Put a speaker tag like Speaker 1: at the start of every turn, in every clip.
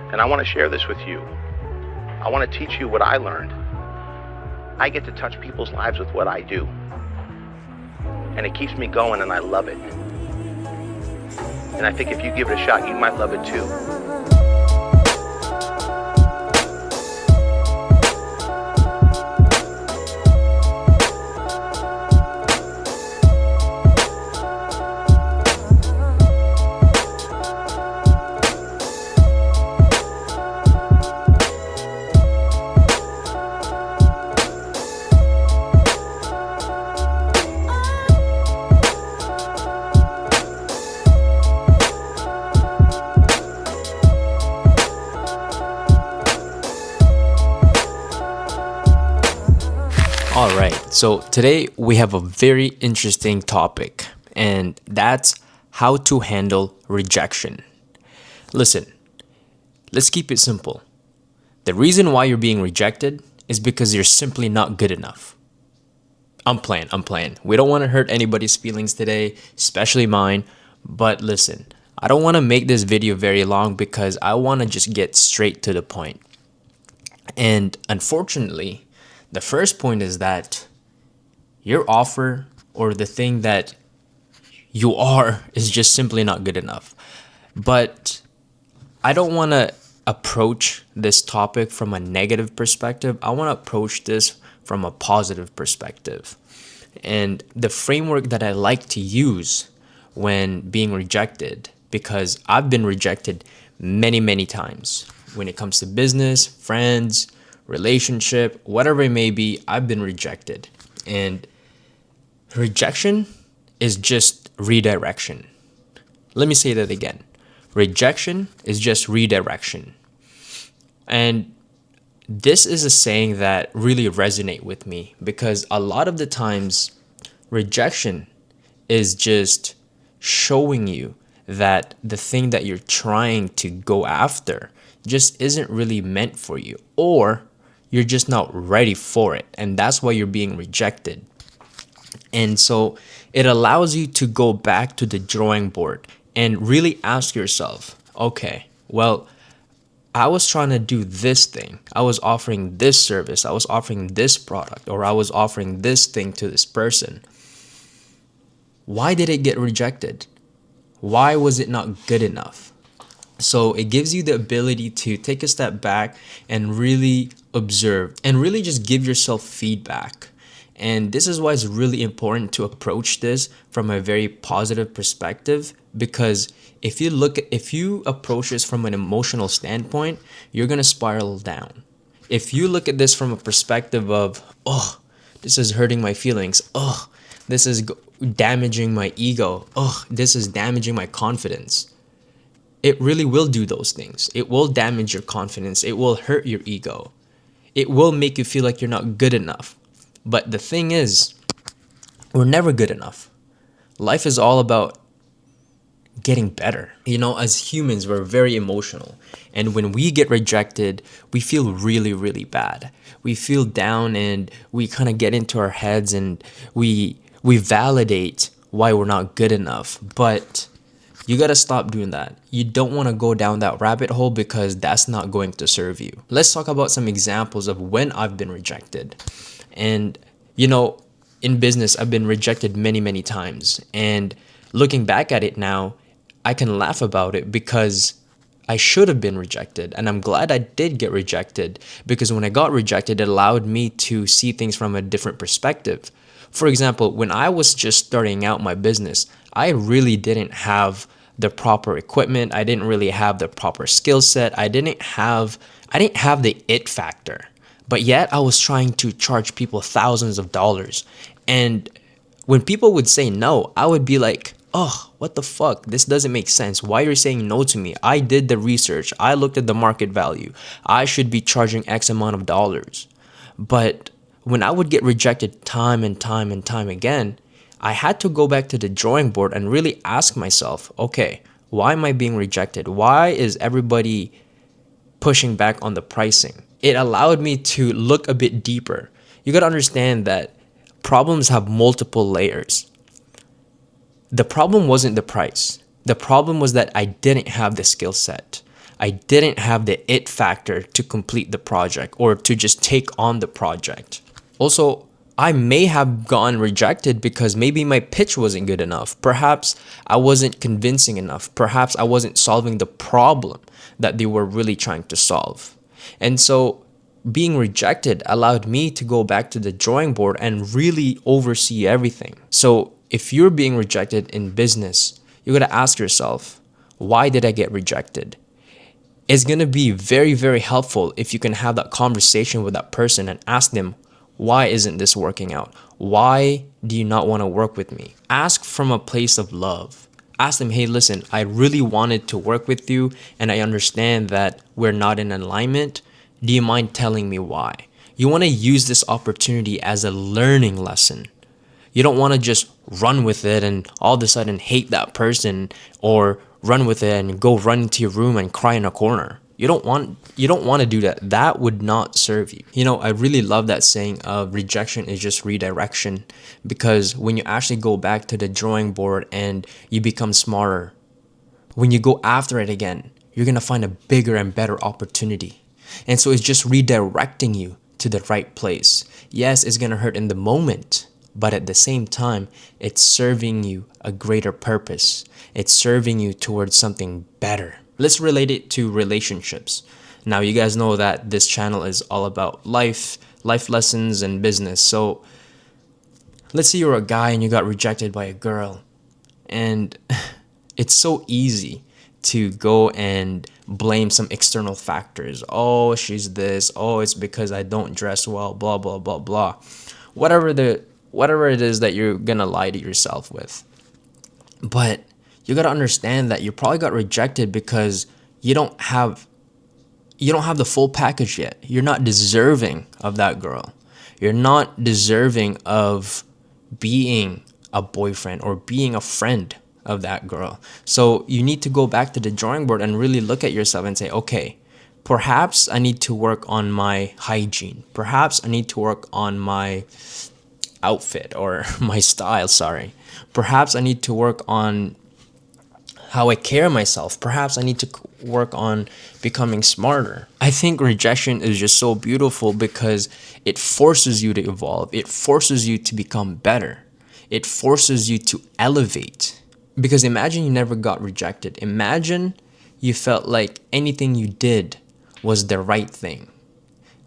Speaker 1: And I want to share this with you. I want to teach you what I learned. I get to touch people's lives with what I do. And it keeps me going, and I love it. And I think if you give it a shot, you might love it too.
Speaker 2: All right, so today we have a very interesting topic, and that's how to handle rejection. Listen, let's keep it simple. The reason why you're being rejected is because you're simply not good enough. I'm playing. We don't want to hurt anybody's feelings today, especially mine. But listen, I don't want to make this video very long because I want to just get straight to the point. And unfortunately, the first point is that your offer or the thing that you are is just simply not good enough. But I don't want to approach this topic from a negative perspective. I want to approach this from a positive perspective. And the framework that I like to use when being rejected, because I've been rejected many, many times when it comes to business, friends, relationship, whatever it may be, I've been rejected. And rejection is just redirection. Let me say that again. Rejection is just redirection. And this is a saying that really resonate with me because a lot of the times rejection is just showing you that the thing that you're trying to go after just isn't really meant for you, or you're just not ready for it, and that's why you're being rejected. And so it allows you to go back to the drawing board and really ask yourself, okay, well, I was trying to do this thing. I was offering this service. I was offering this product, or I was offering this thing to this person. Why did it get rejected? Why was it not good enough? So it gives you the ability to take a step back and really observe and really just give yourself feedback. And this is why it's really important to approach this from a very positive perspective, because if you approach this from an emotional standpoint, you're going to spiral down. If you look at this from a perspective of, oh, this is hurting my feelings. Oh, this is damaging my ego. Oh, this is damaging my confidence. It really will do those things. It will damage your confidence. It will hurt your ego. It will make you feel like you're not good enough. But the thing is, we're never good enough. Life is all about getting better. You know, as humans, we're very emotional. And when we get rejected, we feel really, really bad. We feel down, and we kind of get into our heads, and we validate why we're not good enough. But you got to stop doing that. You don't want to go down that rabbit hole because that's not going to serve you. Let's talk about some examples of when I've been rejected. And, you know, in business, I've been rejected many, many times. And looking back at it now, I can laugh about it because I should have been rejected. And I'm glad I did get rejected, because when I got rejected, it allowed me to see things from a different perspective. For example, when I was just starting out my business, I really didn't have the proper equipment. I didn't really have the proper skill set. I didn't have the it factor. But yet I was trying to charge people thousands of dollars. And when people would say no, I would be like, oh, what the fuck? This doesn't make sense. Why are you saying no to me? I did the research. I looked at the market value. I should be charging X amount of dollars. But when I would get rejected time and time and time again, I had to go back to the drawing board and really ask myself, okay, why am I being rejected? Why is everybody pushing back on the pricing? It allowed me to look a bit deeper. You got to understand that problems have multiple layers. The problem wasn't the price. The problem was that I didn't have the skill set. I didn't have the it factor to complete the project or to just take on the project. Also, I may have gotten rejected because maybe my pitch wasn't good enough. Perhaps I wasn't convincing enough. Perhaps I wasn't solving the problem that they were really trying to solve. And so being rejected allowed me to go back to the drawing board and really oversee everything. So if you're being rejected in business, you got to ask yourself, why did I get rejected? It's going to be very, very helpful if you can have that conversation with that person and ask them, why isn't this working out? Why do you not want to work with me? Ask from a place of love. Ask them, hey, listen, I really wanted to work with you and I understand that we're not in alignment. Do you mind telling me why? You want to use this opportunity as a learning lesson. You don't want to just run with it and all of a sudden hate that person, or run with it and go run into your room and cry in a corner. You don't want to do that. That would not serve you. You know, I really love that saying of rejection is just redirection, because when you actually go back to the drawing board and you become smarter, when you go after it again, you're going to find a bigger and better opportunity. And so it's just redirecting you to the right place. Yes, it's going to hurt in the moment, but at the same time, it's serving you a greater purpose. It's serving you towards something better. Let's relate it to relationships. Now, you guys know that this channel is all about life lessons, and business. So let's say you're a guy and you got rejected by a girl, and it's so easy to go and blame some external factors. Oh, she's this. Oh, it's because I don't dress well, blah, blah, blah, blah. Whatever it is that you're gonna lie to yourself with. But you gotta understand that you probably got rejected because you don't have the full package yet. You're not deserving of that girl. You're not deserving of being a boyfriend or being a friend of that girl. So you need to go back to the drawing board and really look at yourself and say, okay, perhaps I need to work on my hygiene. Perhaps I need to work on my outfit or my style, sorry. Perhaps I need to work on how I care myself. Perhaps I need to work on becoming smarter. I think rejection is just so beautiful because it forces you to evolve. It forces you to become better. It forces you to elevate. Because imagine you never got rejected. Imagine you felt like anything you did was the right thing,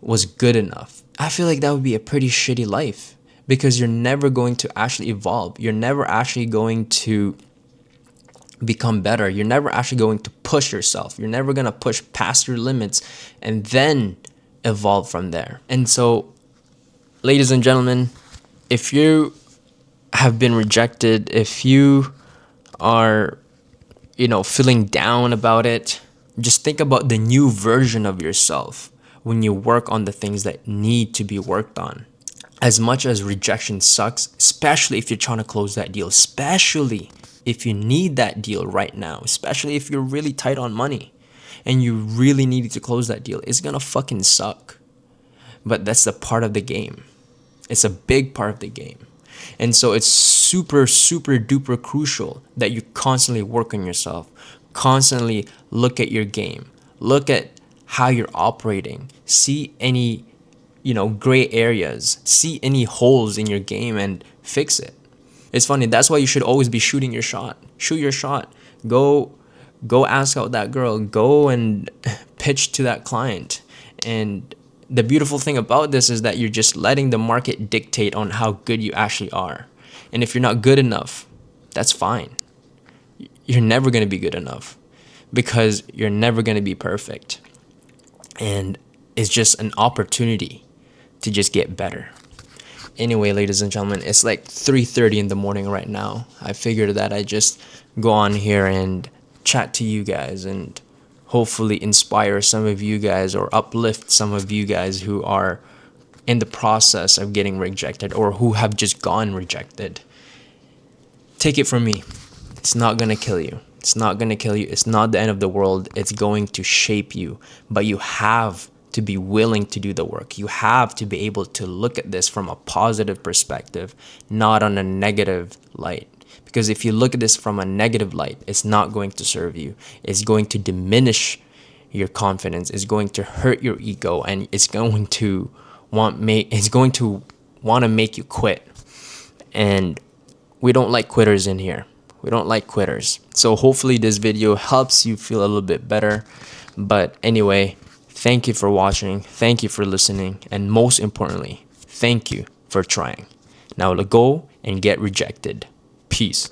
Speaker 2: was good enough. I feel like that would be a pretty shitty life, because you're never going to actually evolve. You're never actually going to become better. You're never actually going to push yourself. You're never going to push past your limits and then evolve from there. And so, ladies and gentlemen, if you have been rejected, if you are, feeling down about it, just think about the new version of yourself when you work on the things that need to be worked on. As much as rejection sucks, especially if you're trying to close that deal, especially if you need that deal right now, especially if you're really tight on money and you really need to close that deal, it's gonna fucking suck. But that's the part of the game. It's a big part of the game. And so it's super, super duper crucial that you constantly work on yourself, constantly look at your game, look at how you're operating, see any, gray areas, see any holes in your game and fix it. It's funny. That's why you should always be shooting your shot. Shoot your shot. Go ask out that girl. Go and pitch to that client. And the beautiful thing about this is that you're just letting the market dictate on how good you actually are. And if you're not good enough, that's fine. You're never going to be good enough because you're never going to be perfect. And it's just an opportunity to just get better. Anyway, ladies and gentlemen, it's like 3:30 in the morning right now. I figured that I just go on here and chat to you guys and hopefully inspire some of you guys or uplift some of you guys who are in the process of getting rejected or who have just gone rejected. Take it from me. It's not going to kill you. It's not going to kill you. It's not the end of the world. It's going to shape you. But you have to be willing to do the work. You have to be able to look at this from a positive perspective, not on a negative light. Because if you look at this from a negative light, it's not going to serve you. It's going to diminish your confidence. It's going to hurt your ego, and it's going to want to make you quit. And we don't like quitters in here. We don't like quitters. So hopefully this video helps you feel a little bit better. But anyway, thank you for watching. Thank you for listening. And most importantly, thank you for trying. Now go and get rejected. Peace.